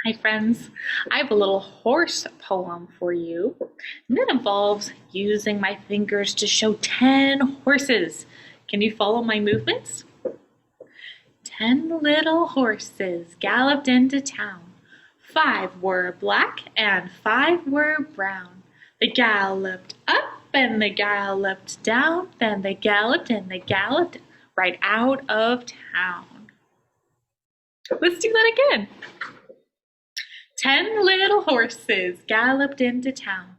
Hi, friends. I have a little horse poem for you, and it involves using my fingers to show 10 horses. Can you follow my movements? 10 little horses galloped into town. 5 were black and 5 were brown. They galloped up and they galloped down, then they galloped and they galloped right out of town. Let's do that again. 10 little horses galloped into town.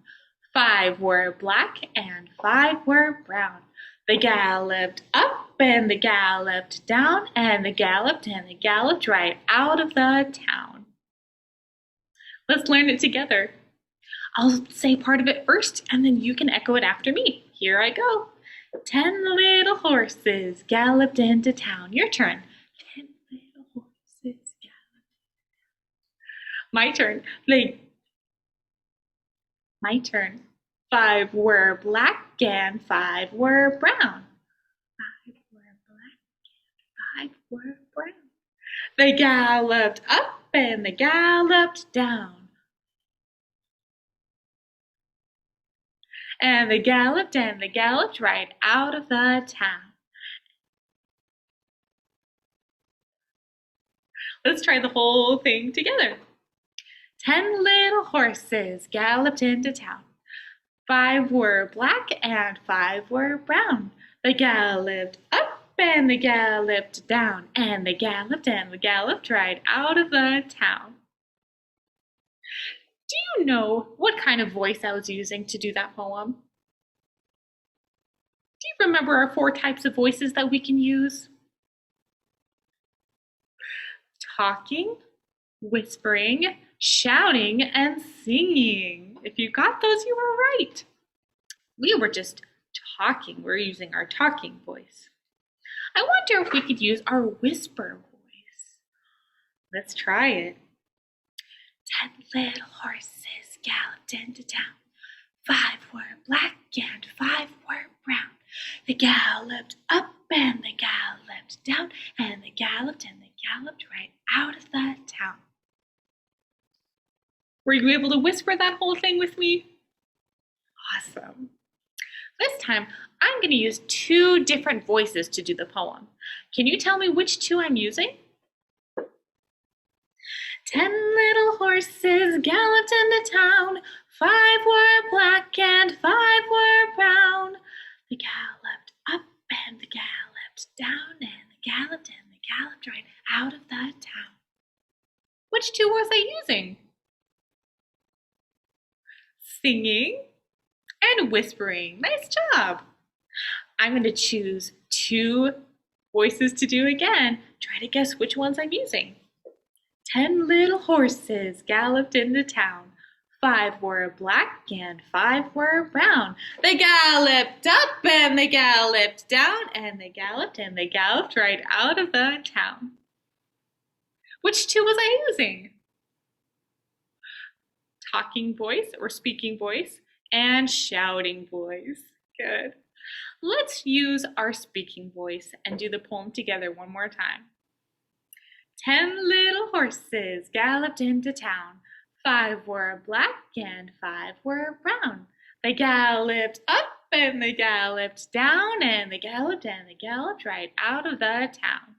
5 were black and 5 were brown. They galloped up and they galloped down and they galloped right out of the town. Let's learn it together. I'll say part of it first and then you can echo it after me. Here I go. 10 little horses galloped into town. Your turn. 10 little horses galloped. My turn. My turn. 5 were black and 5 were brown. 5 were black and 5 were brown. They galloped up and they galloped down. And they galloped right out of the town. Let's try the whole thing together. 10 little horses galloped into town. 5 were black and 5 were brown. They galloped up and they galloped down and they galloped right out of the town. Do you know what kind of voice I was using to do that poem? Do you remember our 4 types of voices that we can use? Talking, whispering, shouting, and singing. If you got those, you were right. We were just talking. We're using our talking voice. I wonder if we could use our whisper voice. Let's try it. 10 little horses galloped into town. 5 were black and 5 were brown. They galloped up and they galloped down and they galloped right out of the town. Were you able to whisper that whole thing with me? Awesome. This time, I'm going to use 2 different voices to do the poem. Can you tell me which 2 I'm using? 10 little horses galloped into town. 5 were black and 5 were brown. They galloped up and they galloped down and they galloped right out of the town. Which 2 was I using? Singing and whispering. Nice job. I'm going to choose 2 voices to do again. Try to guess which ones I'm using. 10 little horses galloped into town. 5 were black and 5 were brown. They galloped up and they galloped down and they galloped right out of the town. Which 2 was I using? Talking voice or speaking voice and shouting voice. Good. Let's use our speaking voice and do the poem together one more time. 10 little horses galloped into town. 5 were black and 5 were brown. They galloped up and they galloped down and they galloped right out of the town.